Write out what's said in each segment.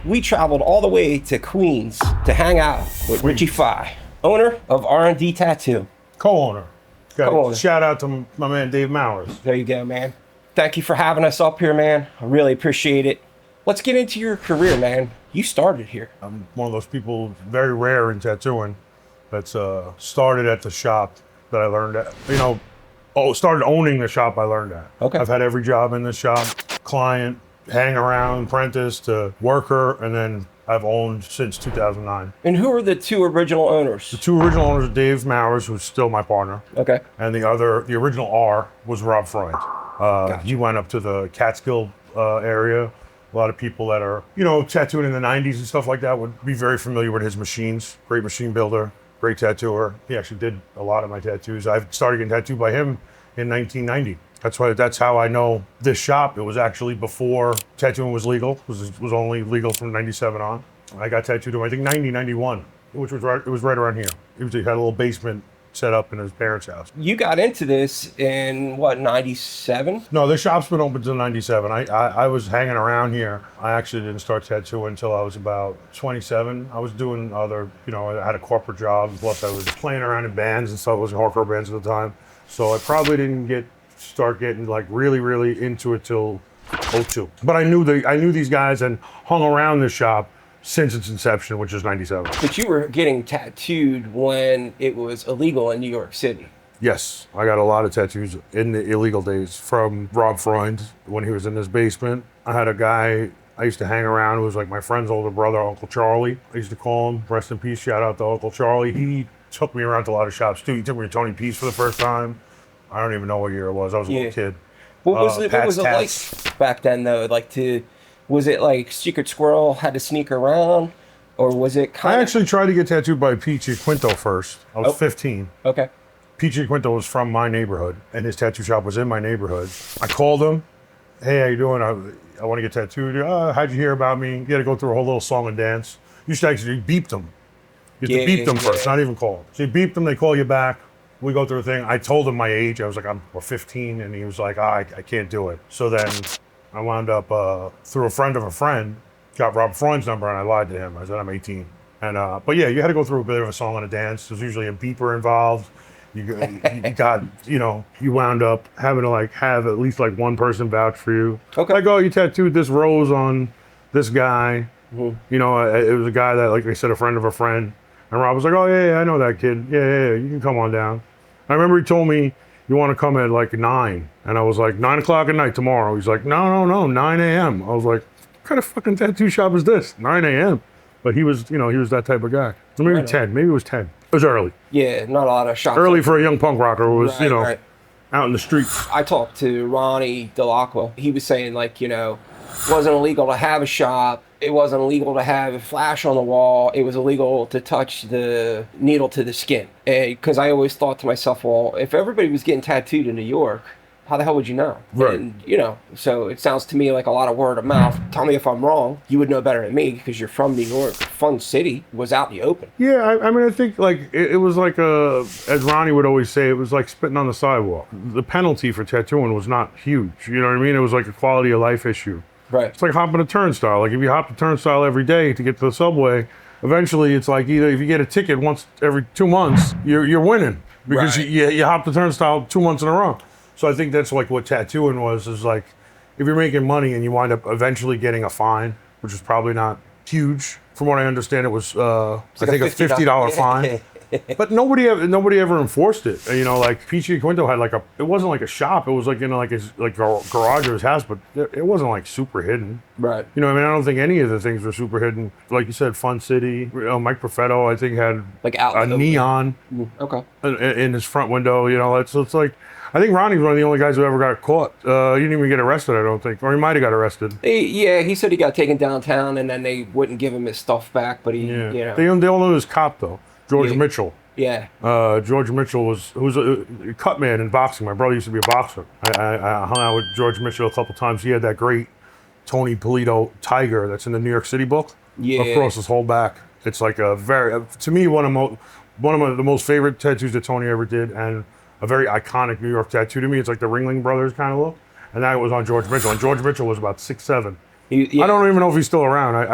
We traveled all the way to Queens to hang out with Richie Montgomery, owner of R&D Tattoo. Co-owner. Co-owner. Shout out to my man, Dave Mowers. There you go, man. Thank you for having us up here, man. I really appreciate it. Let's get into your career, man. You started here. I'm one of those people very rare in tattooing that's started at the shop that I learned at. Started owning the shop I learned at. Okay. I've had every job in the shop, client, hang around, apprentice to worker, and then I've owned since 2009. And who are the two original owners? The two original owners are Dave Mowers, who's still my partner. Okay. And the original R was Rob Freund. Gotcha. He went up to the Catskill area. A lot of people that are, tattooing in the 90s and stuff like that would be very familiar with his machines. Great machine builder, great tattooer. He actually did a lot of my tattoos. I started getting tattooed by him in 1990. That's how I know this shop. It was actually before tattooing was legal. It was only legal from 97 on. I got tattooed in, I think, 91, which was right around here. He had a little basement set up in his parents' house. You got into this in, what, 97? No, the shop's been open since 97. I was hanging around here. I actually didn't start tattooing until I was about 27. I was doing other, I had a corporate job, plus I was playing around in bands and stuff. I was in hardcore bands at the time. So I probably didn't start getting like really, really into it till 02. But I knew these guys and hung around this shop since its inception, which is 97. But you were getting tattooed when it was illegal in New York City. Yes, I got a lot of tattoos in the illegal days from Rob Freund when he was in his basement. I had a guy I used to hang around who was like my friend's older brother, Uncle Charlie. I used to call him, rest in peace, shout out to Uncle Charlie. He took me around to a lot of shops too. He took me to Tony P's for the first time. I don't even know what year it was. I was a little kid. What was it like back then though? Was it like Secret Squirrel had to sneak around, or was it kind of... I actually tried to get tattooed by Pete Giaquinto first. I was 15. Okay. Pete Giaquinto was from my neighborhood, and his tattoo shop was in my neighborhood. I called him. Hey, how you doing? I want to get tattooed. How'd you hear about me? You got to go through a whole little song and dance. You should actually beep them. You have to beep them first, not even call them. So you beep them, they call you back. We go through a thing. I told him my age. I was like, I'm 15, and he was like, I can't do it. So then I wound up through a friend of a friend, got Rob Freund's number, and I lied to him. I said I'm 18. And but yeah, you had to go through a bit of a song and a dance. There's usually a beeper involved. You wound up having to have at least one person vouch for you. Okay. Like, oh, you tattooed this rose on this guy. Mm-hmm. It was a guy that, like I said, a friend of a friend. And Rob was like, oh yeah, I know that kid. Yeah, you can come on down. I remember he told me, you want to come at 9? And I was like, 9 o'clock at night tomorrow. He's like, no, 9 a.m. I was like, what kind of fucking tattoo shop is this? 9 a.m. But he was that type of guy. So maybe 10, maybe it was 10. It was early. Yeah, not a lot of shops. Early for a young punk rocker who was, out in the streets. I talked to Ronnie Dell'Aquilla. He was saying it wasn't illegal to have a shop. It wasn't illegal to have a flash on the wall. It was illegal to touch the needle to the skin. Because I always thought to myself, well, if everybody was getting tattooed in New York, how the hell would you know? Right. And, so it sounds to me like a lot of word of mouth. Tell me if I'm wrong. You would know better than me because you're from New York. Fun City was out in the open. Yeah, I think it was like as Ronnie would always say, it was like spitting on the sidewalk. The penalty for tattooing was not huge. You know what I mean? It was like a quality of life issue. Right. It's like hopping a turnstile. Like if you hop the turnstile every day to get to the subway, eventually it's like either if you get a ticket once every 2 months, you're winning because you hop the turnstile 2 months in a row. So I think that's like what tattooing is like if you're making money and you wind up eventually getting a fine, which is probably not huge. From what I understand, it was I think a $50 fine. But nobody ever enforced it. Like Pete Giaquinto had it wasn't like a shop. It was his garage of his house, but it wasn't super hidden. Right. I don't think any of the things were super hidden. Like you said, Fun City. Mike Perfetto, I think, had a neon in his front window. It's like I think Ronnie's one of the only guys who ever got caught. He didn't even get arrested, I don't think, or he might have got arrested. He said he got taken downtown, and then they wouldn't give him his stuff back. But they all know his cop though. George Mitchell. Yeah. George Mitchell who's a cut man in boxing. My brother used to be a boxer. I hung out with George Mitchell a couple times. He had that great Tony Polito tiger that's in the New York City book. Yeah. Across his whole back. It's like to me, one of the most favorite tattoos that Tony ever did, and a very iconic New York tattoo to me. It's like the Ringling Brothers kind of look. And that was on George Mitchell. And George Mitchell was about 6'7". Yeah. I don't even know if he's still around.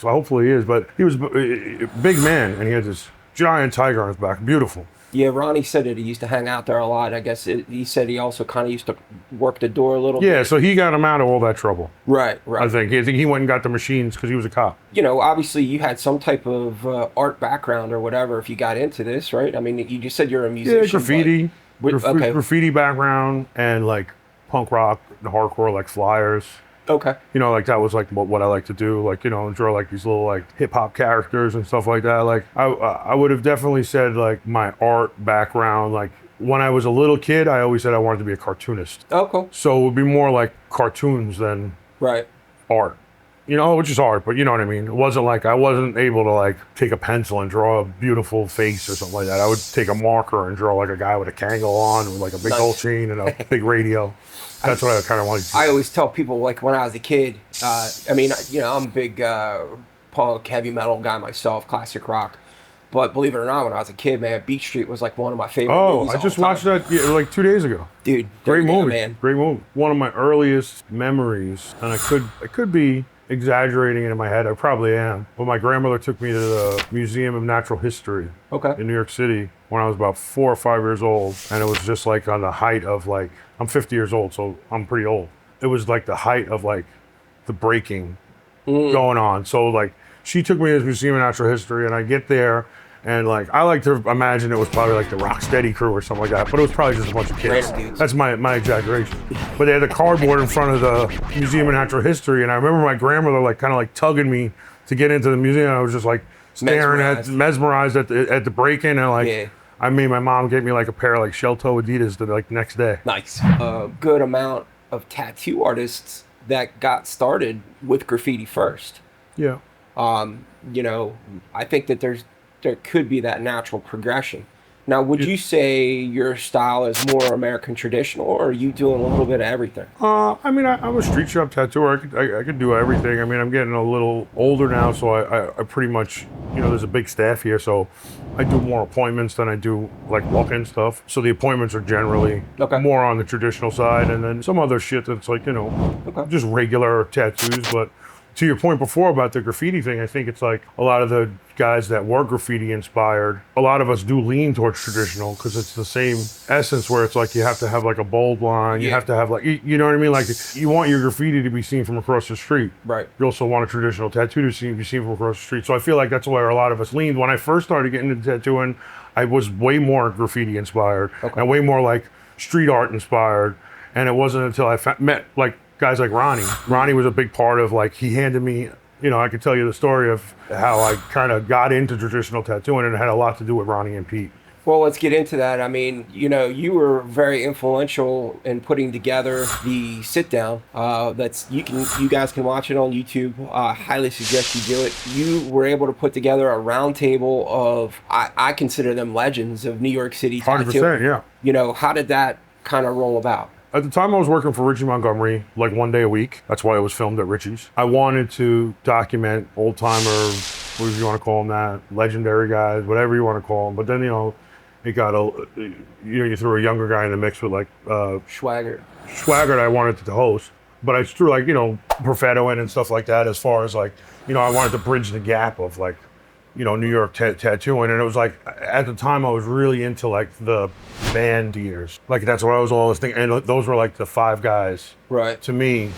Hopefully he is, but he was a big man, and he had this giant tiger on his back. Beautiful. Yeah, Ronnie said that he used to hang out there a lot. I guess he said he also kind of used to work the door a little bit. Yeah, so he got him out of all that trouble. Right. I think he went and got the machines because he was a cop. You know, obviously you had some type of art background or whatever if you got into this, right? I mean, you just said you're a musician. Yeah, graffiti. Okay. Graffiti background and like punk rock, the hardcore, like flyers. Okay. You know, like that was like what I like to do, like, you know, draw like these little like hip hop characters and stuff like that. Like I would have definitely said like my art background, like when I was a little kid, I always said I wanted to be a cartoonist. Oh, cool. So it would be more like cartoons than art. You know, which is art, but you know what I mean? It wasn't like I wasn't able to like take a pencil and draw a beautiful face or something like that. I would take a marker and draw like a guy with a Kangol on with like a big gold chain and a big radio. That's what I kind of wanted to do. I always tell people, like, when I was a kid, I mean, you know, I'm a big punk, heavy metal guy myself, classic rock. But believe it or not, when I was a kid, man, Beat Street was like one of my favorite movies. Oh, I just watched that like 2 days ago. Dude, great movie, man. Great movie. One of my earliest memories, and I could be exaggerating it in my head. I probably am. But my grandmother took me to the Museum of Natural History in New York City when I was about 4 or 5 years old. And it was just like on the height of like, I'm 50 years old, so I'm pretty old. It was like the height of like the breaking going on. So like she took me to the Museum of Natural History and I get there and like, I like to imagine it was probably like the Rocksteady crew or something like that, but it was probably just a bunch of kids. That's my exaggeration. But they had the cardboard in front of the Museum of Natural History, and I remember my grandmother like kind of like tugging me to get into the museum. I was just like staring mesmerized at the break-in, and like I made my mom get me like a pair of like shell-toe Adidas the like next day. Nice. A good amount of tattoo artists that got started with graffiti first. Yeah. You know, I think that there could be that natural progression. Now, would you say your style is more American traditional, or are you doing a little bit of everything? I mean, I'm a street shop tattooer. I could do everything. I mean, I'm getting a little older now, so I pretty much, you know, there's a big staff here, so I do more appointments than I do like walk-in stuff. So the appointments are generally more on the traditional side, and then some other shit that's like, you know, just regular tattoos. But to your point before about the graffiti thing, I think it's like a lot of the guys that were graffiti inspired, a lot of us do lean towards traditional because it's the same essence where it's like you have to have like a bold line, you have to have like, you know what I mean? Like you want your graffiti to be seen from across the street. Right. You also want a traditional tattoo to be seen from across the street. So I feel like that's where a lot of us leaned. When I first started getting into tattooing, I was way more graffiti inspired and way more like street art inspired. And it wasn't until I met like guys like Ronnie. Ronnie was a big part of like, he handed me, you know, I could tell you the story of how I kind of got into traditional tattooing, and it had a lot to do with Ronnie and Pete. Well, let's get into that. I mean, you know, you were very influential in putting together the Sitdown. You guys can watch it on YouTube. Highly suggest you do it. You were able to put together a round table of, I consider them legends of New York City tattoo. 100%, yeah. You know, how did that kind of roll about? At the time I was working for Richie Montgomery, like 1 day a week. That's why it was filmed at Richie's. I wanted to document old timer, what do you want to call them that, legendary guys, whatever you want to call them. But then, you know, it got you threw a younger guy in the mix with like Schweigert. I wanted to host, but I threw like, you know, Perfetto in and stuff like that, as far as like, you know, I wanted to bridge the gap of like, you know, New York tattooing. And it was like, at the time I was really into like the band years. Like that's what I was always thinking. And those were like the 5 guys to me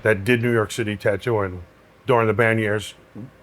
that did New York City tattooing during the band years.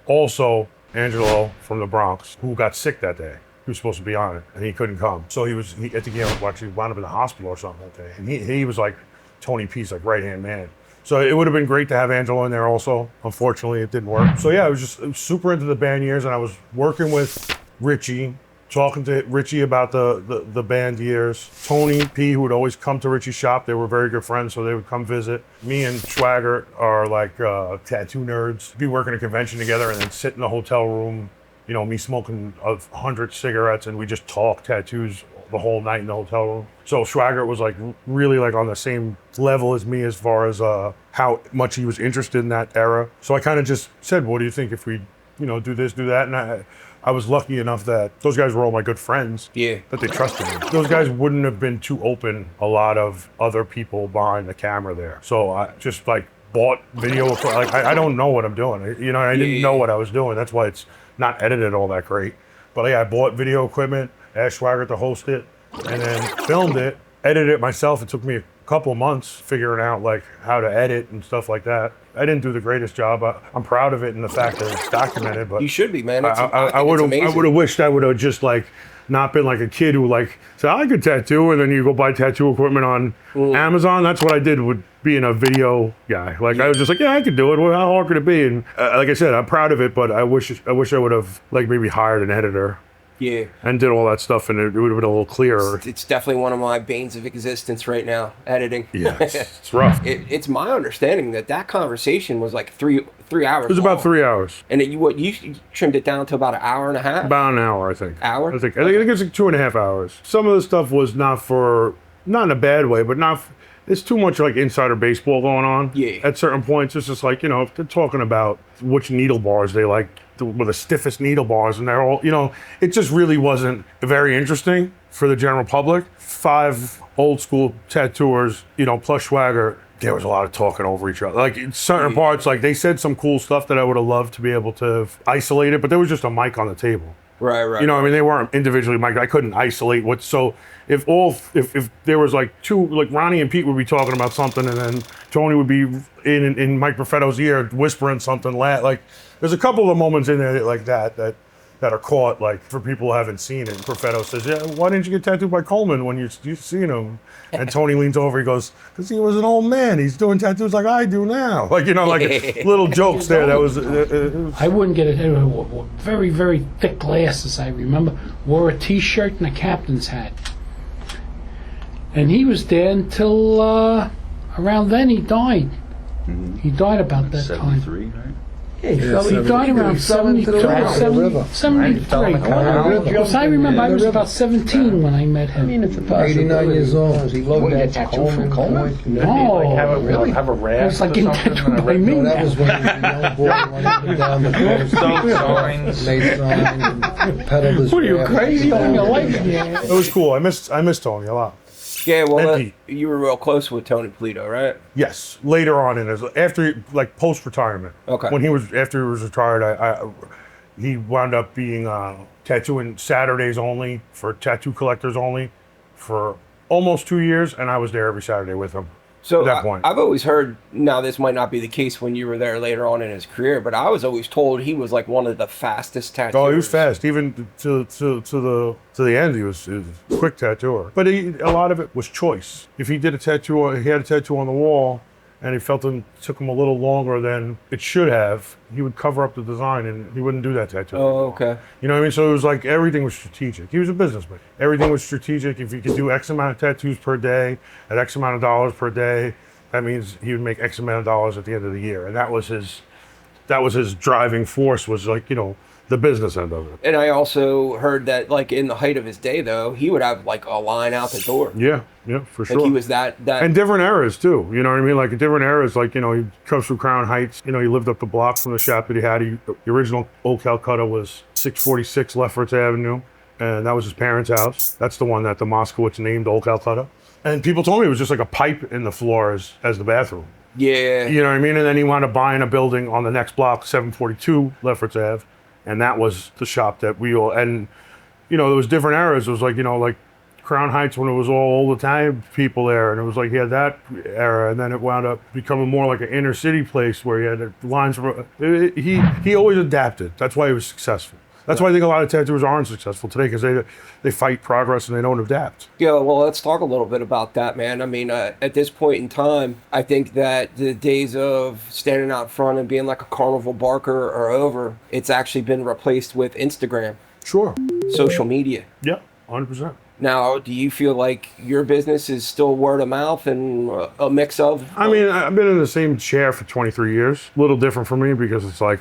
Also, Angelo from the Bronx, who got sick that day. He was supposed to be on it and he couldn't come. So he at the game, actually wound up in the hospital or something that day. And he was like Tony P's like right-hand man. So it would have been great to have Angelo in there also. Unfortunately, it didn't work. So yeah, I was super into the band years, and I was working with Richie, talking to Richie about the band years. Tony P, who would always come to Richie's shop, they were very good friends, so they would come visit. Me and Schweigert are like tattoo nerds. We'd be working a convention together and then sit in the hotel room, you know, me smoking 100 cigarettes, and we just talk tattoos the whole night in the hotel room. So Schweigert was like really like on the same level as me as far as how much he was interested in that era. So I kind of just said, what do you think if we, you know, do this, do that? And I was lucky enough that those guys were all my good friends. Yeah. That they trusted me. Those guys wouldn't have been too open, a lot of other people behind the camera there. So I just like bought video. Like I don't know what I'm doing. You know, I didn't know what I was doing. That's why it's not edited all that great. But yeah, I bought video equipment, asked Schweigert to host it, and then filmed it, edited it myself. It took me a couple of months figuring out like how to edit and stuff like that. I didn't do the greatest job. I'm proud of it in the fact that it's documented. But You should be, man. I would have wished I would have just like not been like a kid who like said I could tattoo, and then you go buy tattoo equipment on Amazon. That's what I did with being a video guy. Like I was just like, yeah, I could do it. Well, how hard could it be? And like I said, I'm proud of it, but I wish I would have like maybe hired an editor. Yeah. And did all that stuff, and it would have been a little clearer. It's definitely one of my banes of existence right now, editing. Yeah, it's rough. It's my understanding that conversation was like three hours. It was about 3 hours. And you trimmed it down to about an hour and a half? About an hour, I think. Hour? I think it's like 2.5 hours. Some of the stuff was not in a bad way, but it's too much like insider baseball going on. Yeah. At certain points, it's just like, if they're talking about which needle bars they like, with the stiffest needle bars, and they're all, it just really wasn't very interesting for the general public. 5 old school tattooers, plus Schweigert, there was a lot of talking over each other. Like in certain parts, like they said some cool stuff that I would have loved to be able to isolate it, but there was just a mic on the table. Right. I mean, they weren't individually mic'd. I couldn't isolate what. So if there was like two, like Ronnie and Pete would be talking about something, and then Tony would be in Mike Perfetto's ear whispering something. Like there's a couple of moments in there like that are caught, like for people who haven't seen it. Perfetto says, "Yeah, why didn't you get tattooed by Coleman when you've seen him?" And Tony leans over, he goes, "Because he was an old man. He's doing tattoos like I do now." Like little jokes there. That was. I wouldn't get it. Very, very thick glasses. I remember wore a T-shirt and a captain's hat, and he was there until around then. He died. Mm-hmm. He died about that 73, time. Right? Yeah, he died around 72 or 73. Because I remember I was about 17 when I met him. I mean, it's about 89 years old. He loved that tattoo from Coleman? No, Have a rash. I was like getting tattooed by me. No, that was when he was a young boy running down the coast. Made signs and peddled his What are you, crazy? It was cool. I miss Tony a lot. Yeah, well, you were real close with Tony Polito, right? Yes, later on after like post retirement. Okay. After he was retired, he wound up being tattooing Saturdays only for tattoo collectors only for almost 2 years, and I was there every Saturday with him. So at that point, I've always heard. Now, this might not be the case when you were there later on in his career, but I was always told he was like one of the fastest tattooers. Oh, he was fast, even to the end. He was a quick tattooer. But a lot of it was choice. If he had a tattoo on the wall, and he felt it took him a little longer than it should have, he would cover up the design, and he wouldn't do that tattoo. Oh, okay. You know what I mean? So it was like everything was strategic. He was a businessman. Everything was strategic. If he could do X amount of tattoos per day at X amount of dollars per day, that means he would make X amount of dollars at the end of the year. And that was his driving force, was like, the business end of it. And I also heard that, like, in the height of his day, though, he would have like a line out the door. Yeah, for sure. Like he was that. And different eras too. You know what I mean? Like different eras. Like he comes from Crown Heights. He lived up the block from the shop that he had. The original old Calcutta was 646 Lefferts Avenue, and that was his parents' house. That's the one that the Moskowitz named Old Calcutta. And people told me it was just like a pipe in the floor as the bathroom. Yeah. You know what I mean? And then he wound up buying a building on the next block, 742 Lefferts Ave. And that was the shop that we all, and, there was different eras. It was like, like Crown Heights when it was all the time people there. And it was like he had that era. And then it wound up becoming more like an inner city place where he had lines. He always adapted. That's why he was successful. That's why I think a lot of tattooers aren't successful today, because they fight progress and they don't adapt. Yeah, well, let's talk a little bit about that, man. I mean, at this point in time, I think that the days of standing out front and being like a carnival barker are over. It's actually been replaced with Instagram. Sure. Social media. Yeah, 100%. Now, do you feel like your business is still word of mouth and a mix of? I mean, I've been in the same chair for 23 years. A little different for me because it's like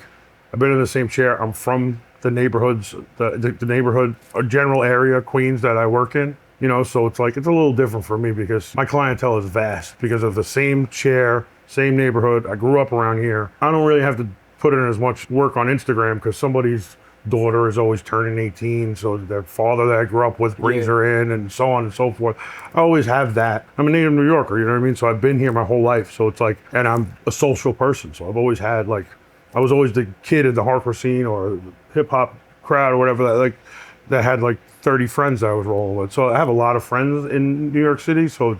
I've been in the same chair. I'm from the neighborhoods, the neighborhood, a general area, Queens, that I work in, so it's like, it's a little different for me because my clientele is vast because of the same chair, same neighborhood. I grew up around here. I don't really have to put in as much work on Instagram because somebody's daughter is always turning 18, so their father that I grew up with brings her in, and so on and so forth. I always have that. I'm a native New Yorker, you know what I mean? So I've been here my whole life. So it's like, and I'm a social person. So I've always had like, I was always the kid in the hardcore scene or hip hop crowd or whatever that had like 30 friends that I was rolling with. So I have a lot of friends in New York City. So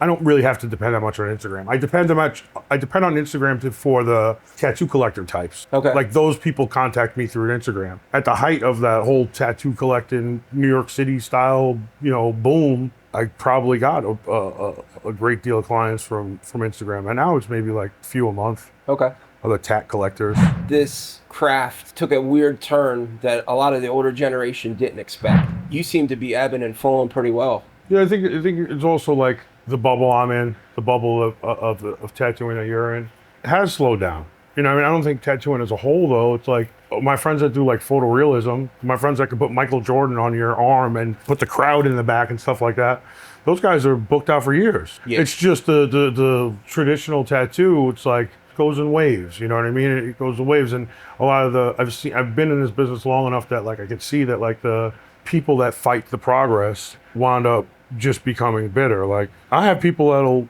I don't really have to depend that much on Instagram. I depend on Instagram for the tattoo collector types. Okay. Like those people contact me through Instagram. At the height of that whole tattoo collecting New York City style, boom, I probably got a great deal of clients from Instagram. And now it's maybe like a few a month. Okay. Other tat collectors. This craft took a weird turn that a lot of the older generation didn't expect. You seem to be ebbing and flowing pretty well. Yeah, I think it's also like the bubble I'm in, the bubble of tattooing that you're in, has slowed down. I don't think tattooing as a whole though. It's like my friends that do like photorealism, my friends that can put Michael Jordan on your arm and put the crowd in the back and stuff like that. Those guys are booked out for years. Yeah. It's just the traditional tattoo. It's like goes in waves. You know what I mean? It goes in waves, and a lot of I've been in this business long enough that like I could see that like the people that fight the progress wound up just becoming bitter. Like I have people that'll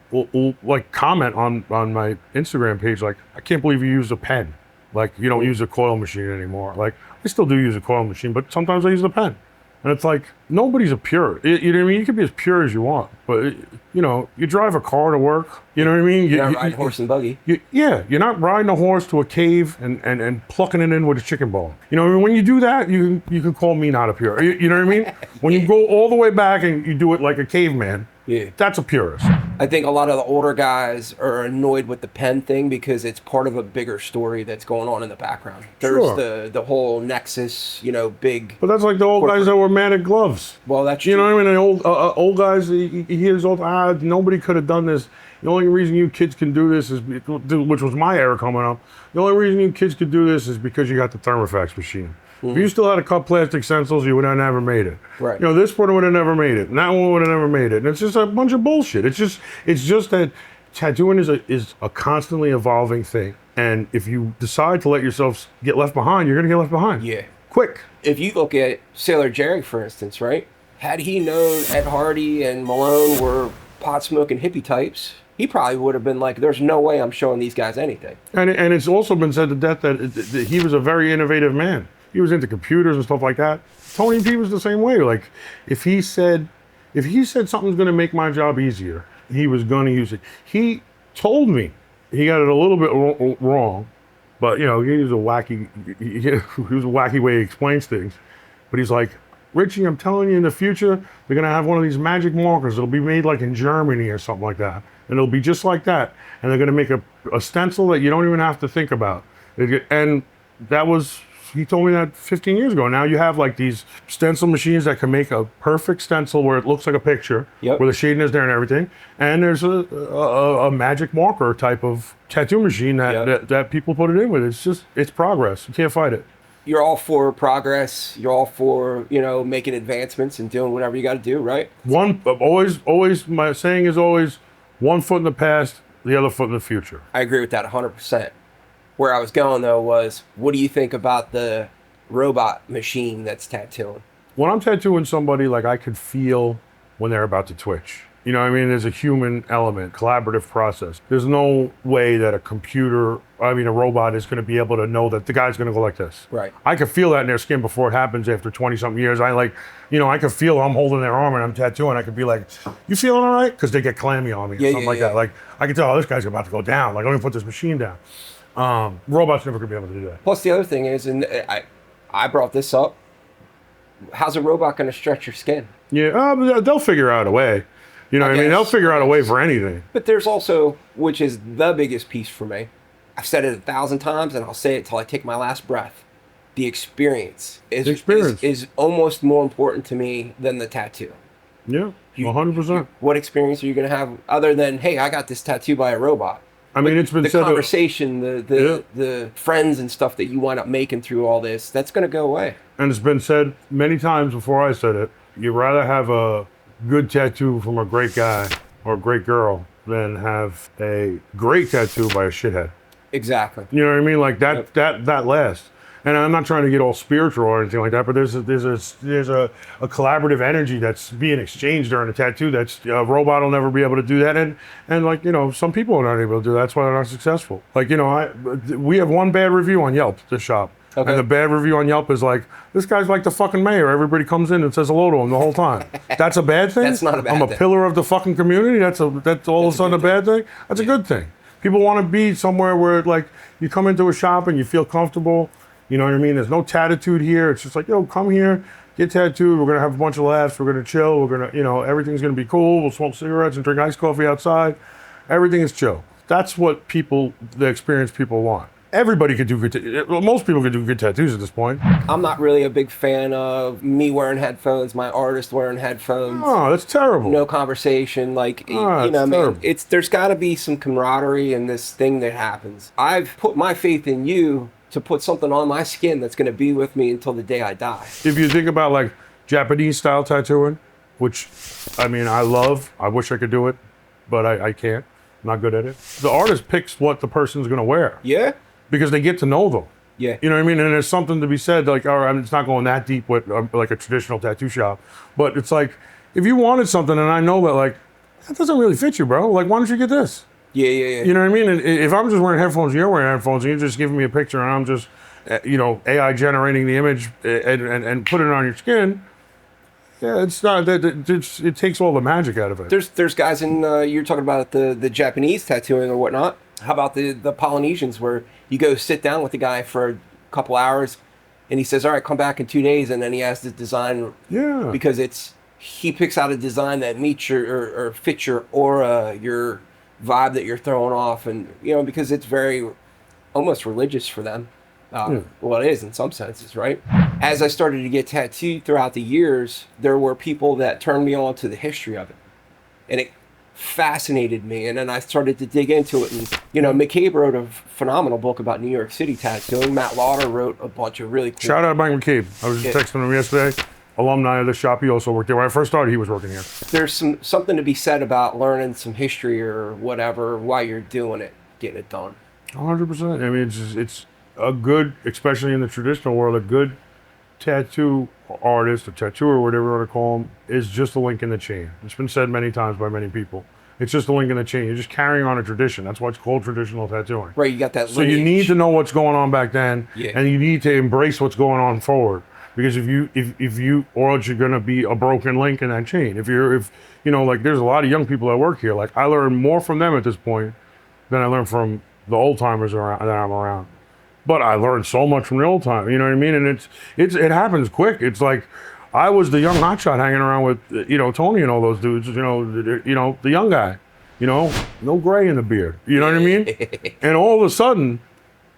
like comment on my Instagram page like, I can't believe you use a pen. Like you don't use a coil machine anymore. Like I still do use a coil machine, but sometimes I use a pen. And it's like, nobody's a pure. You know what I mean? You can be as pure as you want, but you drive a car to work. You know what I mean? You're not riding horse and buggy. You're not riding a horse to a cave and plucking it in with a chicken bone. When you do that, you can call me not a pure. You know what I mean? When you go all the way back and you do it like a caveman, that's a purist. I think a lot of the older guys are annoyed with the pen thing because it's part of a bigger story that's going on in the background. There's the whole nexus, big. But that's like the old guys that were mad at gloves. Well, that's You know what I mean? The old guys, he hears nobody could have done this. The only reason you kids can do this is, which was my era coming up, the only reason you kids could do this is because you got the Thermofax machine. If you still had to cut plastic stencils, you would have never made it. Right. This one would have never made it, and that one would have never made it. And it's just a bunch of bullshit. It's just that tattooing is a constantly evolving thing. And if you decide to let yourself get left behind, you're gonna get left behind. Yeah. Quick. If you look at Sailor Jerry, for instance, right? Had he known Ed Hardy and Malone were pot-smoking hippie types, he probably would have been like, there's no way I'm showing these guys anything. And it's also been said to death that he was a very innovative man. He was into computers and stuff like that. Tony P was the same way. Like, if he said something's going to make my job easier, he was going to use it. He told me he got it a little bit wrong, but he was a wacky way he explains things. But he's like, Richie, I'm telling you, in the future, they're going to have one of these magic markers. It'll be made like in Germany or something like that. And it'll be just like that. And they're going to make a stencil that you don't even have to think about. And that was, he told me that 15 years ago. Now you have like these stencil machines that can make a perfect stencil where it looks like a picture, where the shading is there and everything. And there's a magic marker type of tattoo machine that people put it in with. It's progress. You can't fight it. You're all for progress. You're all for, making advancements and doing whatever you got to do, right? Always, my saying is always, one foot in the past, the other foot in the future. I agree with that 100%. Where I was going, though, was what do you think about the robot machine that's tattooing? When I'm tattooing somebody, like I could feel when they're about to twitch. You know what I mean? There's a human element, collaborative process. There's no way that a robot is going to be able to know that the guy's going to go like this. Right. I could feel that in their skin before it happens after 20-something years. I could feel I'm holding their arm and I'm tattooing. I could be like, you feeling all right? Because they get clammy on me or something like that. Like, I can tell, this guy's about to go down. Like, let me put this machine down. Robots never going to be able to do that. Plus, the other thing is, and I brought this up, how's a robot going to stretch your skin? Yeah, they'll figure out a way. You know what I mean? They'll figure out a way for anything. But there's also, which is the biggest piece for me, I've said it 1,000 times and I'll say it till I take my last breath. The experience is almost more important to me than the tattoo. Yeah, 100%. What experience are you going to have other than, hey, I got this tattoo by a robot? I mean, it's been the said. The conversation, the friends and stuff that you wind up making through all this, that's going to go away. And it's been said many times before I said it, you'd rather have a good tattoo from a great guy or a great girl than have a great tattoo by a shithead. Exactly. You know what I mean? Like that lasts. And I'm not trying to get all spiritual or anything like that, but there's a collaborative energy that's being exchanged during a tattoo. That's a robot will never be able to do that, and like, you know, some people are not able to do that. That's why they're not successful. Like, you know, we have one bad review on Yelp, this shop. Okay. And the bad review on Yelp is like, this guy's like the fucking mayor. Everybody comes in and says hello to him the whole time. That's a bad thing? That's not a bad I'm a thing. pillar of the fucking community? That's all of a sudden a bad thing? That's a good thing. People want to be somewhere where, like, you come into a shop and you feel comfortable. You know what I mean? There's no tattitude here. It's just like, yo, come here, get tattooed. We're going to have a bunch of laughs. We're going to chill. We're going to, you know, everything's going to be cool. We'll smoke cigarettes and drink iced coffee outside. Everything is chill. That's what the experienced people want. Everybody could do good, most people could do good tattoos at this point. I'm not really a big fan of me wearing headphones, my artist wearing headphones. Oh, that's terrible. No conversation, like, you know, man, there's got to be some camaraderie in this thing that happens. I've put my faith in you to put something on my skin that's going to be with me until the day I die. If you think about like Japanese style tattooing, which I mean, I wish I could do it, but I can't. I'm not good at it. The artist picks what the person's going to wear. Yeah? Because they get to know them. Yeah. You know what I mean? And there's something to be said, like, all right, it's not going that deep with like a traditional tattoo shop, but it's like, if you wanted something and I know that, like, that doesn't really fit you, bro. Like, why don't you get this? Yeah. You know what I mean? And if I'm just wearing headphones and you're wearing headphones and you're just giving me a picture and I'm just, you know, AI generating the image and putting it on your skin, yeah, it's not that it takes all the magic out of it. There's guys in, you're talking about the Japanese tattooing or whatnot. How about the Polynesians where you go sit down with the guy for a couple hours and he says, all right, come back in 2 days, and then he has the design. Yeah. Because he picks out a design that meets your or fits your aura, your vibe that you're throwing off, and, you know, because it's very almost religious for them. Well, it is in some senses, right? As I started to get tattooed throughout the years, there were people that turned me on to the history of it. And it fascinated me, and then I started to dig into it. And, you know, McCabe wrote a phenomenal book about New York City tattooing. Matt Lauder wrote a bunch of really cool... Shout out Mike McCabe. I was just texting him yesterday. Alumni of the shop. He also worked there. When I first started, he was working here. There's something to be said about learning some history or whatever while you're doing it, getting it done. 100%. I mean, it's a good, especially in the traditional world, a good tattoo artist, a tattooer, whatever you want to call him, is just a link in the chain. It's been said many times by many people. It's just a link in the chain. You're just carrying on a tradition. That's why it's called traditional tattooing. Right, you got that So you need to know what's going on back then, and you need to embrace what's going on forward. Because if you, or else you're gonna be a broken link in that chain. If you know, like, there's a lot of young people that work here. Like, I learn more from them at this point than I learn from the old timers that I'm around. But I learned so much from the old time. You know what I mean? And it happens quick. It's like, I was the young hotshot hanging around with, you know, Tony and all those dudes. You know, the young guy. You know, no gray in the beard. You know what I mean? And all of a sudden,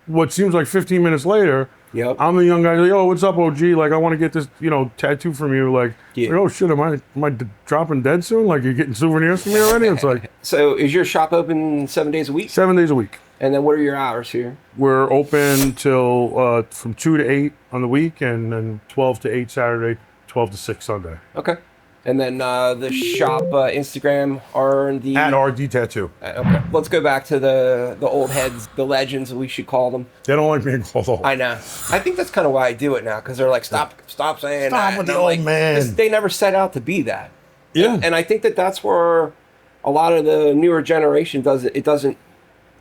what seems like 15 minutes later, I'm the young guy. Like, yo, what's up, OG? Like, I want to get this, you know, tattoo from you. Like, oh shit, am I dropping dead soon? Like, you're getting souvenirs from me already? It's like. So, is your shop open 7 days a week? 7 days a week. And then what are your hours here? We're open till from 2 to 8 on the week, and then 12 to 8 Saturday, 12 to 6 Sunday. Okay. And then the shop Instagram R&D at R&D Tattoo. Okay, let's go back to the old heads, the legends, we should call them. They don't like being called old. I know. I think that's kind of why I do it now, because they're like, stop saying that. Stop with the old man. They never set out to be that. Yeah. And I think that's where a lot of the newer generation it doesn't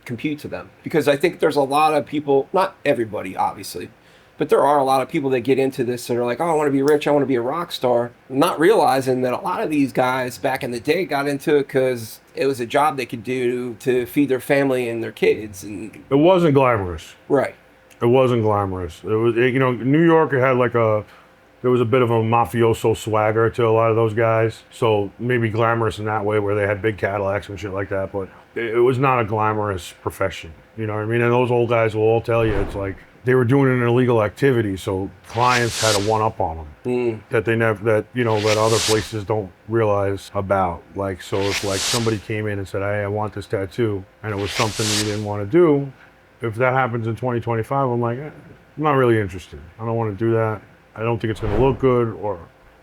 compute to them, because I think there's a lot of people, not everybody, obviously. But there are a lot of people that get into this that are like, oh, I want to be rich, I want to be a rock star, not realizing that a lot of these guys back in the day got into it because it was a job they could do to feed their family and their kids. And it wasn't glamorous. Right. It wasn't glamorous. It was, you know, New York had like there was a bit of a mafioso swagger to a lot of those guys. So maybe glamorous in that way, where they had big Cadillacs and shit like that. But it was not a glamorous profession. You know what I mean? And those old guys will all tell you, it's like, they were doing an illegal activity, so clients had a one-up on them that that other places don't realize about. Like, so if like somebody came in and said, hey, I want this tattoo, and it was something you didn't want to do, if that happens in 2025, I'm like, I'm not really interested. I don't want to do that. I don't think it's going to look good, or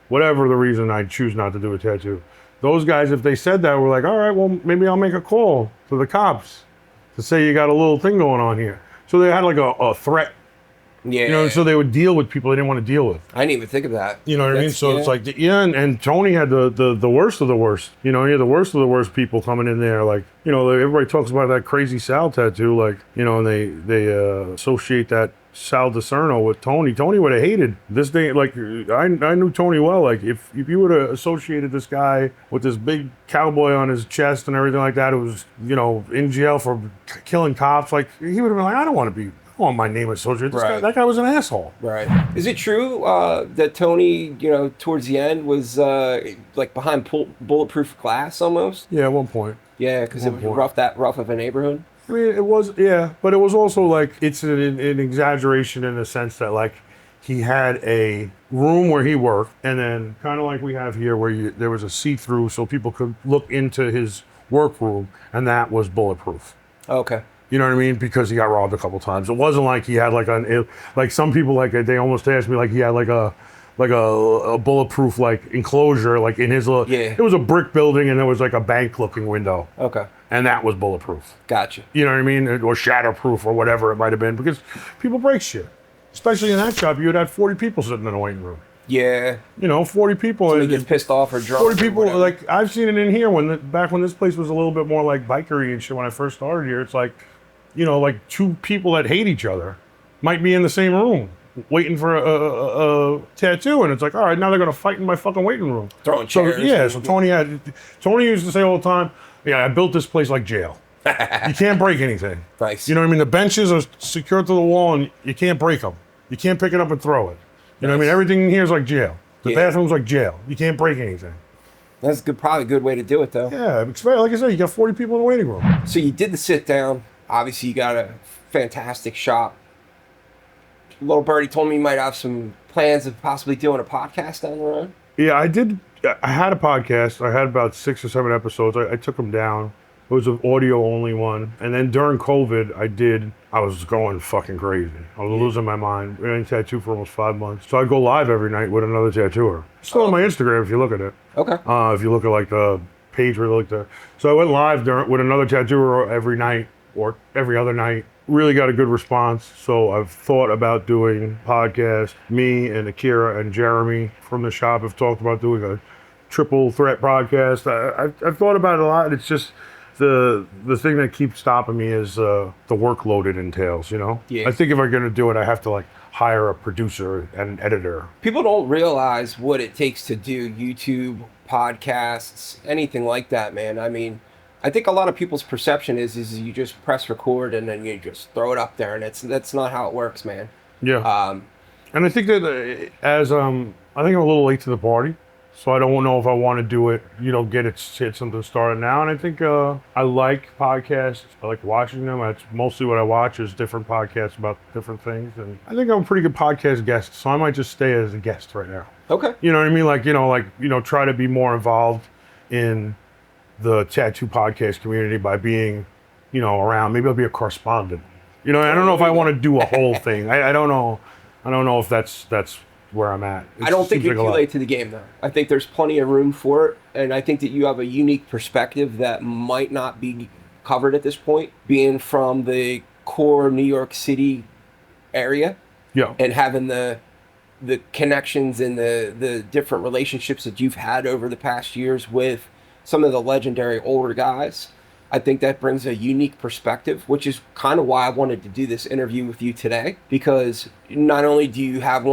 whatever the reason I choose not to do a tattoo. Those guys, if they said that, were like, all right, well, maybe I'll make a call to the cops to say you got a little thing going on here. So they had like a threat Yeah. You know, so they would deal with people they didn't want to deal with. I didn't even think of that. You know what I mean? So it's like, and Tony had the worst of the worst. You know, he had the worst of the worst people coming in there. Like, you know, everybody talks about that crazy Sal tattoo, like, you know, and they associate that Sal DiSerno with Tony. Tony would have hated this thing. Like, I knew Tony well. Like, if you would have associated this guy with this big cowboy on his chest and everything like that, who was, you know, in jail for killing cops, like, he would have been like, I don't want my name associated with this guy. That guy was an asshole. Right. Is it true that Tony, you know, towards the end was like behind bulletproof glass almost? Yeah, at one point. Yeah, because it was rough of a neighborhood. I mean, it was, yeah, but it was also like, it's an exaggeration in the sense that, like, he had a room where he worked, and then kind of like we have here where there was a see-through so people could look into his workroom, and that was bulletproof. Okay. You know what I mean? Because he got robbed a couple times. It wasn't like he had like some people, like, they almost asked me like he had like a bulletproof like enclosure like in his little. Yeah. It was a brick building and there was like a bank looking window. Okay. And that was bulletproof. Gotcha. You know what I mean? Or shatterproof or whatever it might have been, because people break shit. Especially in that shop, you would have 40 people sitting in a waiting room. Yeah. You know, 40 people. Somebody gets pissed off or drunk. 40 people, like, I've seen it in here back when this place was a little bit more like bikery and shit when I first started here. It's like, you know, like two people that hate each other might be in the same room waiting for a tattoo, and it's like, all right, now they're gonna fight in my fucking waiting room. Throwing chairs. So Tony used to say all the time, yeah, I built this place like jail. You can't break anything. Nice. You know what I mean? The benches are secured to the wall, and you can't break them. You can't pick it up and throw it. You know what I mean? Everything in here is like jail. The bathroom's like jail. You can't break anything. That's probably a good way to do it, though. Yeah, like I said, you got 40 people in the waiting room. So you did the sit down. Obviously, you got a fantastic shop. Little Birdie told me you might have some plans of possibly doing a podcast down the road. Yeah, I did. I had a podcast. I had about 6 or 7 episodes. I took them down. It was an audio only one. And then during COVID, I was going fucking crazy. I was losing my mind. I didn't tattoo for almost 5 months. So I'd go live every night with another tattooer. Still on my Instagram if you look at it. Okay. If you look at like the page where like so I went live with another tattooer every night or every other night. Really got a good response. So I've thought about doing podcasts. Me and Akira and Jeremy from the shop have talked about doing a triple threat podcast. I've thought about it a lot. It's just the thing that keeps stopping me is the workload it entails, you know? Yeah. I think if I'm going to do it, I have to like hire a producer and an editor. People don't realize what it takes to do YouTube, podcasts, anything like that, man. I mean, I think a lot of people's perception is you just press record and then you just throw it up there, and that's not how it works, man. Yeah. And I think that I think I'm a little late to the party, so I don't know if I want to do it, you know, get something started now. And I think I like podcasts. I like watching them. That's mostly what I watch is different podcasts about different things. And I think I'm a pretty good podcast guest, so I might just stay as a guest right now. Okay. You know what I mean? Like, try to be more involved in the tattoo podcast community by being, around. Maybe I'll be a correspondent. I don't know if I want to do a whole thing. I don't know. I don't know if that's where I'm at. I don't think you're too late to the game, though. I think there's plenty of room for it, and I think that you have a unique perspective that might not be covered at this point, being from the core New York City area, and having the connections and the different relationships that you've had over the past years with some of the legendary older guys. I think that brings a unique perspective, which is kind of why I wanted to do this interview with you today, because not only do you have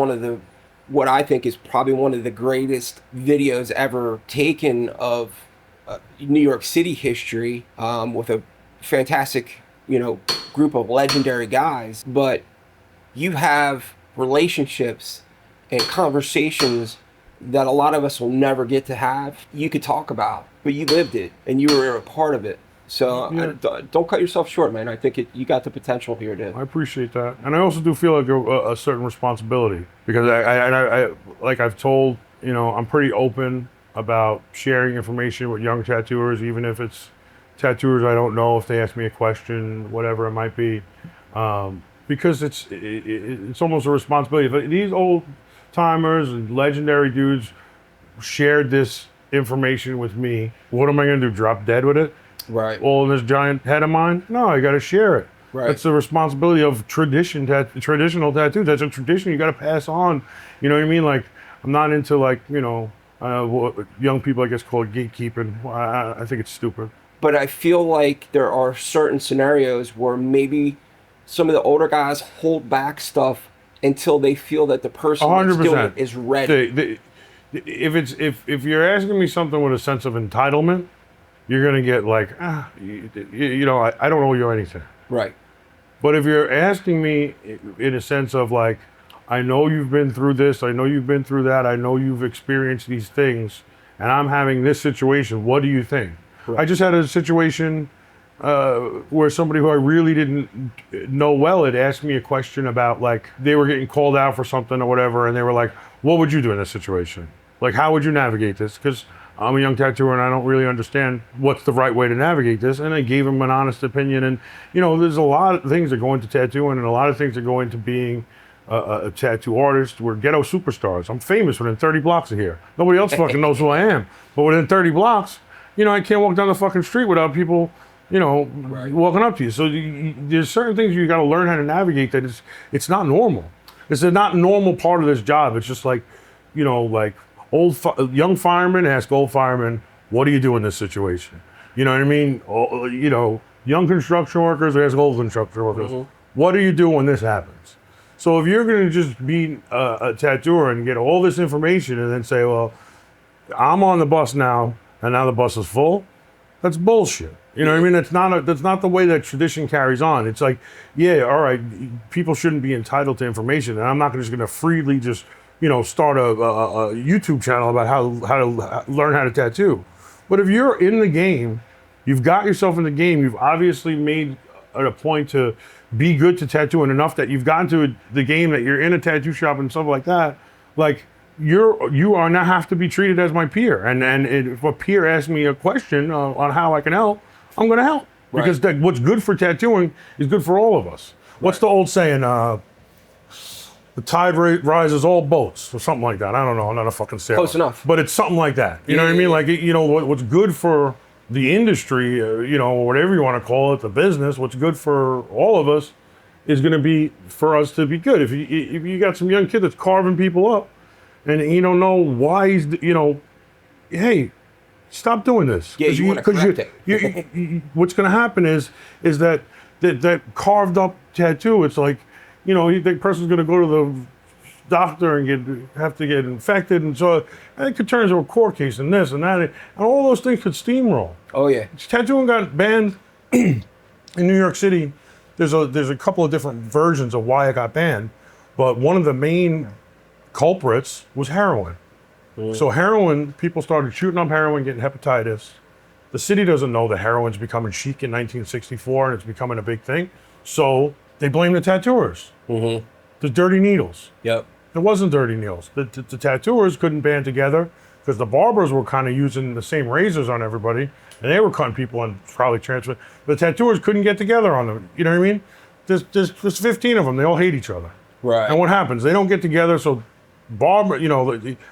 what I think is probably one of the greatest videos ever taken of New York City history, with a fantastic, group of legendary guys, but you have relationships and conversations that a lot of us will never get to have. You could talk about, but you lived it and you were a part of it. So don't cut yourself short, man. I think you got the potential here to. I appreciate that, and I also do feel like a certain responsibility, because I like I've told, I'm pretty open about sharing information with young tattooers, even if it's tattooers I don't know, if they ask me a question, whatever it might be, because it's almost a responsibility. If these old timers and legendary dudes shared this information with me, what am I going to do? Drop dead with it? Right. All in this giant head of mine? No, I got to share it. Right. That's the responsibility of traditional tattoos. That's a tradition you got to pass on. You know what I mean? Like, I'm not into like, what young people I guess call gatekeeping. I think it's stupid. But I feel like there are certain scenarios where maybe some of the older guys hold back stuff until they feel that the person that's doing it is ready. If you're asking me something with a sense of entitlement, you're gonna get like, I don't owe you anything. Right. But if you're asking me in a sense of like, I know you've been through this, I know you've been through that, I know you've experienced these things, and I'm having this situation, what do you think? Right. I just had a situation where somebody who I really didn't know well had asked me a question about, like, they were getting called out for something or whatever, and they were like, what would you do in this situation? Like, how would you navigate this? Because I'm a young tattooer and I don't really understand what's the right way to navigate this. And I gave him an honest opinion. And, there's a lot of things that go into tattooing and a lot of things that go into being a tattoo artist. We're ghetto superstars. I'm famous within 30 blocks of here. Nobody else fucking knows who I am. But within 30 blocks, I can't walk down the fucking street without people, right, walking up to you. So there's certain things you got to learn how to navigate that it's not normal. It's a not normal part of this job. It's just like, like, young firemen ask old firemen, what do you do in this situation? You know what I mean? Young construction workers ask old construction workers, what do you do when this happens? So if you're going to just be a tattooer and get all this information and then say, well, I'm on the bus now and now the bus is full, that's bullshit. You know what I mean? That's not the way that tradition carries on. It's like, yeah, all right, people shouldn't be entitled to information, and I'm not just going to freely just start a YouTube channel about how to learn how to tattoo. But if you're in the game, you've got yourself in the game, you've obviously made it a point to be good to tattooing enough that you've gotten to the game, that you're in a tattoo shop and stuff like that, like you are now have to be treated as my peer. And if a peer asks me a question on how I can help, I'm going to help. Right. Because what's good for tattooing is good for all of us. Right. What's the old saying? The tide rises all boats, or something like that. I don't know. I'm not a fucking sailor. Close enough. But it's something like that. You know what I mean? Like, what's good for the industry, whatever you want to call it, the business, what's good for all of us is going to be for us to be good. If you got some young kid that's carving people up and you don't know why he's, hey, stop doing this. Yeah, you want to correct it. What's going to happen is that carved up tattoo, it's like, the person's going to go to the doctor and have to get infected, and so it could turn into a court case and this and that, and all those things could steamroll. Oh yeah. Tattooing got banned in New York City. There's a couple of different versions of why it got banned, but one of the main culprits was heroin. So heroin, people started shooting up heroin, getting hepatitis. The city doesn't know that heroin's becoming chic in 1964 and it's becoming a big thing. So they blame the tattooers. The dirty needles. Yep. It wasn't dirty needles. The tattooers couldn't band together because the barbers were kind of using the same razors on everybody, and they were cutting people and probably transfer. The tattooers couldn't get together on them. You know what I mean? There's 15 of them. They all hate each other. Right. And what happens? They don't get together. So barber,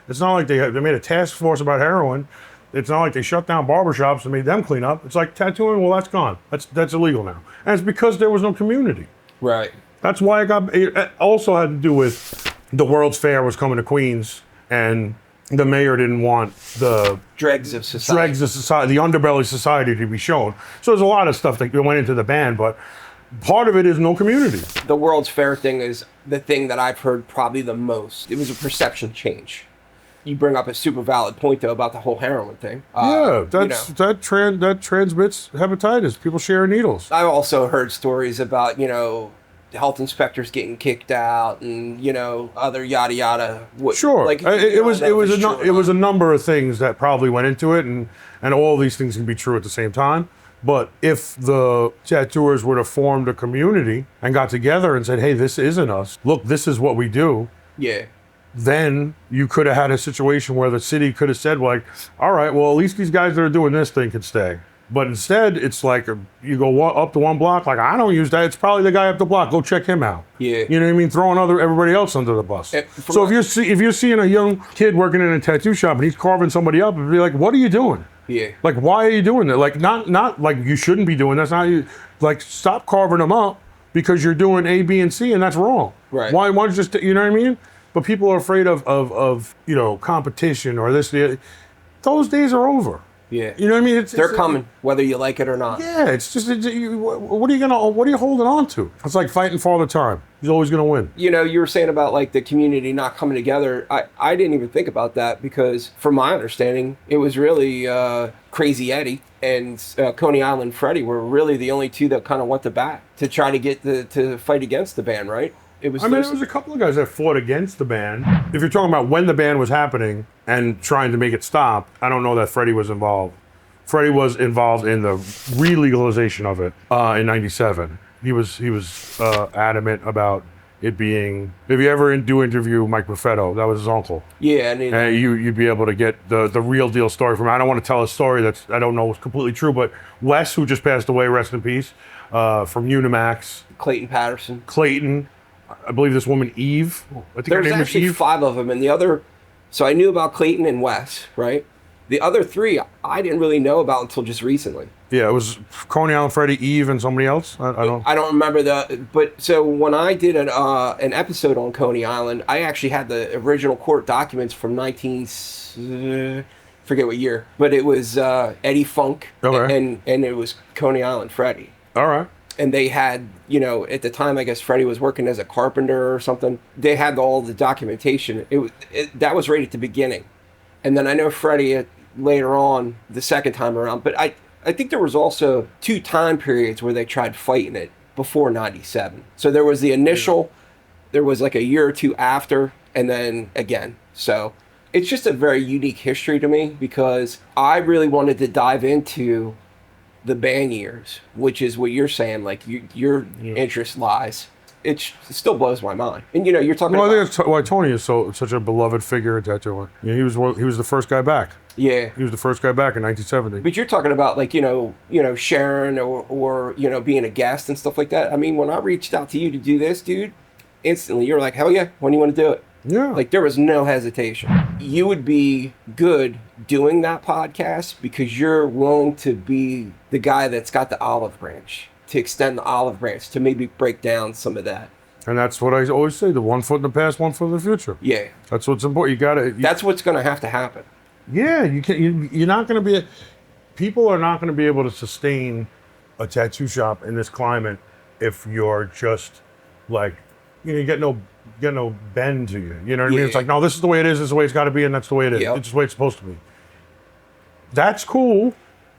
it's not like they made a task force about heroin. It's not like they shut down barbershops and made them clean up. It's like tattooing. Well, that's gone. That's illegal now, and it's because there was no community. Right. That's why it also had to do with the World's Fair was coming to Queens, and the mayor didn't want the dregs of society, the underbelly society to be shown. So there's a lot of stuff that went into the ban, but part of it is no community. The World's Fair thing is the thing that I've heard probably the most. It was a perception change. You bring up a super valid point though about the whole heroin thing. That transmits hepatitis. People share needles. I've also heard stories about health inspectors getting kicked out and other yada yada. Sure, like it was a number of things that probably went into it, and all these things can be true at the same time. But if the tattooers would have formed a community and got together and said, hey, this isn't us, look, this is what we do. Yeah. Then you could have had a situation where the city could have said, like, all right, well, at least these guys that are doing this thing can stay. But instead, it's like you go up to one block, like, I don't use that. It's probably the guy up the block. Go check him out. Yeah. You know what I mean? Throwing everybody else under the bus. So if you're seeing a young kid working in a tattoo shop and he's carving somebody up, and be like, what are you doing? Yeah. Like, why are you doing that? Like, not like you shouldn't be doing that. That's not you. Like, stop carving them up. because you're doing A, B, and C, and that's wrong. Right. Why don't you just, you know what I mean? But people are afraid of competition or this. Those days are over. Yeah. You know what I mean? They're coming, whether you like it or not. Yeah, it's just what are you holding on to? It's like fighting Father Time. He's always gonna win. You know, you were saying about like the community not coming together. I didn't even think about that because, from my understanding, it was really Crazy Eddie and Coney Island Freddie were really the only two that kind of went to bat to try to get to fight against the band, right? It was. There was a couple of guys that fought against the ban. If you're talking about when the ban was happening and trying to make it stop, I don't know that Freddie was involved. Freddie was involved in the re-legalization of it in '97. He was adamant about it being. If you ever do interview Mike Perfetto, that was his uncle. Yeah, and you'd be able to get the real deal story from him. I don't want to tell a story that's I don't know is completely true, but Wes, who just passed away, rest in peace, from Unimax. Clayton Patterson. Clayton. I believe this woman, Eve. I think her There's name was actually Eve. 5 of them, and the other. So I knew about Clayton and Wes, right? The other 3 I didn't really know about until just recently. Yeah, it was Coney Island Freddie, Eve, and somebody else. I don't remember but so when I did an episode on Coney Island, I actually had the original court documents from forget what year, but it was Eddie Funk, okay. and it was Coney Island Freddie. All right. And they had, at the time, I guess Freddie was working as a carpenter or something. They had all the documentation. That was right at the beginning. And then I know Freddie later on, the second time around. But I think there was also 2 time periods where they tried fighting it before 97. So there was the initial, there was like a year or 2 after, and then again. So it's just a very unique history to me because I really wanted to dive into the band years, which is what you're saying, like your interest lies. It still blows my mind. And you're talking about... I think that's why Tony is such a beloved figure in tattooing. He was the first guy back. Yeah. He was the first guy back in 1970. But you're talking about like, Sharon or being a guest and stuff like that. I mean, when I reached out to you to do this, dude, instantly you're like, hell yeah, when do you want to do it? Yeah. Like there was no hesitation. You would be good doing that podcast because you're willing to be the guy that's got the olive branch, to extend the olive branch, to maybe break down some of that. And that's what I always say, the 1 foot in the past, 1 foot in the future. Yeah. That's what's important. That's what's going to have to happen. Yeah, you're not going to be, people are not going to be able to sustain a tattoo shop in this climate if you're just like, you get no bend to you. You know what I mean? It's like, no, this is the way it is, this is the way it's got to be, and that's the way it is. Yep. It's the way it's supposed to be. That's cool.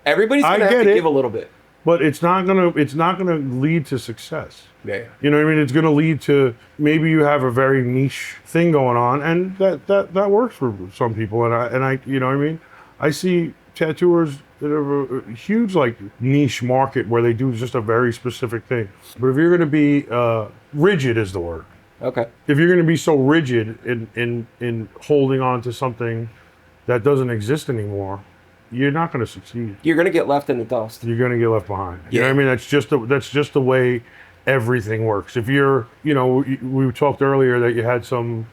Everybody's going to have to give a little bit. But it's not gonna lead to success. Yeah. You know what I mean? It's gonna lead to maybe you have a very niche thing going on, and that works for some people. And I you know what I mean? I see tattooers that have a huge like niche market where they do just a very specific thing. But if you're gonna be rigid is the word. Okay. If you're gonna be so rigid in holding on to something that doesn't exist anymore, you're not going to succeed. You're going to get left in the dust. You're going to get left behind. You know what I mean? That's just the way everything works. If you're, we talked earlier that you had some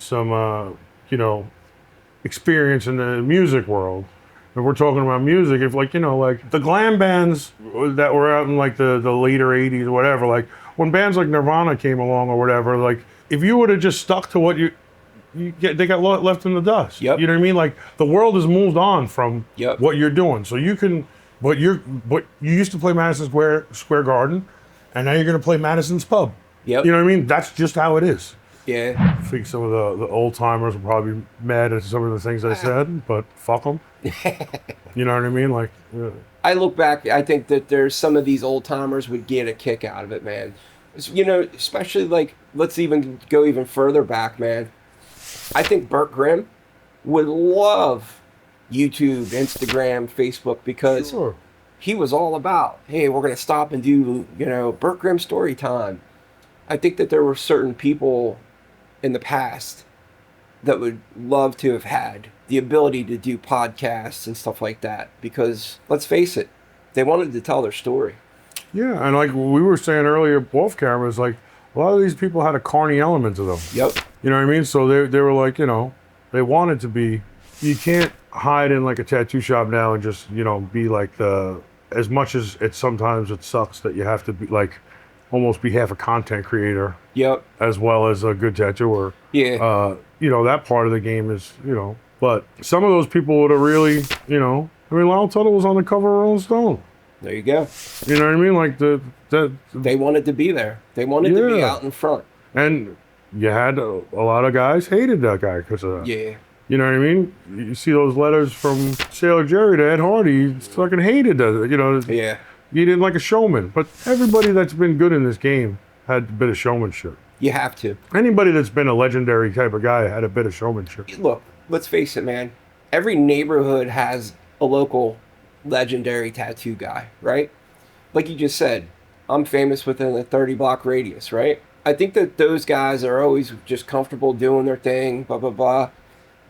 experience in the music world. If we're talking about music, if like the glam bands that were out in like the later 80s or whatever, like when bands like Nirvana came along or whatever, like if you would have just stuck to what they got left in the dust. Yep. You know what I mean? Like the world has moved on from what you're doing. So you can, but you used to play Madison Square Garden, and now you're going to play Madison's Pub. Yep. You know what I mean? That's just how it is. Yeah. I think some of the old timers will probably be mad at some of the things I said, but fuck them. You know what I mean? Like, I look back, I think that there's some of these old timers would get a kick out of it, man. Especially like, let's even go even further back, man. I think Burt Grimm would love YouTube, Instagram, Facebook, because he was all about, hey, we're going to stop and do, Burt Grimm story time. I think that there were certain people in the past that would love to have had the ability to do podcasts and stuff like that because, let's face it, they wanted to tell their story. Yeah, and like we were saying earlier, off camera, is like a lot of these people had a carny element to them. Yep. You know what I mean? So they were like, they wanted to be. You can't hide in like a tattoo shop now and just be like as much as sometimes it sucks that you have to be like almost be half a content creator Yep. as well as a good tattooer. Yeah. You know, that part of the game is, you know, but some of those people would have really, you know, I mean, Lyle Tuttle was on the cover of Rolling Stone. There you go. You know what I mean? Like They wanted to be there. They wanted to be Yeah. out in front. and you had a lot of guys hated that guy because of that. Yeah. You know what I mean? You see those letters from Sailor Jerry to Ed Hardy, he fucking hated that. You know, Yeah. he didn't like a showman. But everybody that's been good in this game had a bit of showmanship. You have to. Anybody that's been a legendary type of guy had a bit of showmanship. Look, let's face it, man. Every neighborhood has a local legendary tattoo guy, right? Like you just said, I'm famous within a 30-block radius, right? I think that those guys are always just comfortable doing their thing, blah, blah, blah.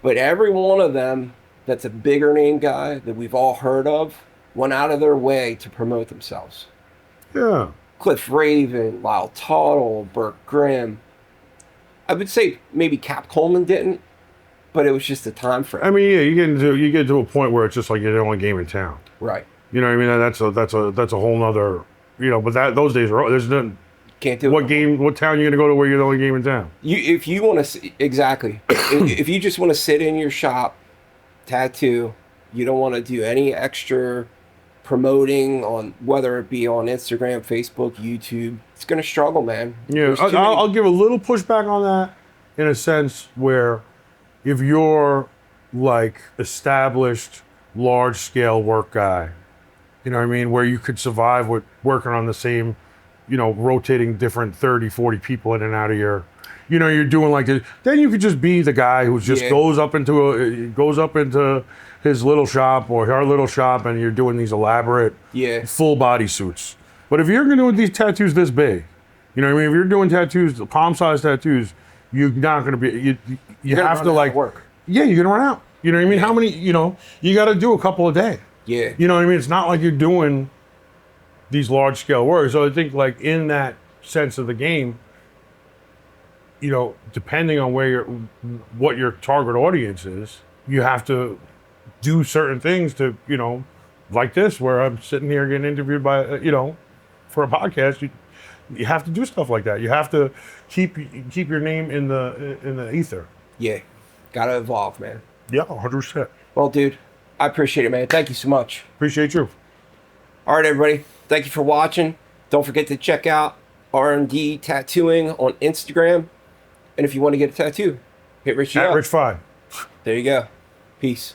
But every one of them that's a bigger name guy that we've all heard of went out of their way to promote themselves. Yeah. Cliff Raven, Lyle Tuttle, Burt Grimm. I would say maybe Cap Coleman didn't, but it was just the time frame. I mean, yeah, you get to a point where it's just like you're the only game in town. Right. You know what I mean? That's a whole nother, you know. But those days are there's none. Can't do What it. game? What town you gonna go to where you're the only game in town? If you want to, exactly. if you just want to sit in your shop, tattoo, you don't want to do any extra promoting on whether it be on Instagram, Facebook, YouTube. It's gonna struggle, man. Yeah, There's too many- I'll give a little pushback on that in a sense where if you're like established large scale work guy, you know what I mean, where you could survive with working on the same, you know, rotating different 30, 40 people in and out of your, you know, you're doing like this, then you could just be the guy who just Yeah. goes up into his little shop or her little shop and you're doing these elaborate Yeah. full body suits. But if you're going to do these tattoos this big, you know what I mean? If you're doing tattoos, palm size tattoos, you're not going to be, you You're gonna have run to out of like, work. yeah, you're going to run out. You know what I mean? How many, you know, you got to do a couple a day. Yeah. You know what I mean? It's not like you're doing these large scale works. So I think like in that sense of the game, you know, depending on what your target audience is, you have to do certain things to, you know, like this, where I'm sitting here getting interviewed by, you know, for a podcast. You have to do stuff like that. You have to keep your name in the ether. Yeah. Gotta evolve, man. Yeah, 100%. Well, dude, I appreciate it, man. Thank you so much. Appreciate you. All right, everybody. Thank you for watching. Don't forget to check out R&D Tattooing on Instagram. And if you want to get a tattoo, hit Richie At up. Rich 5. There you go. Peace.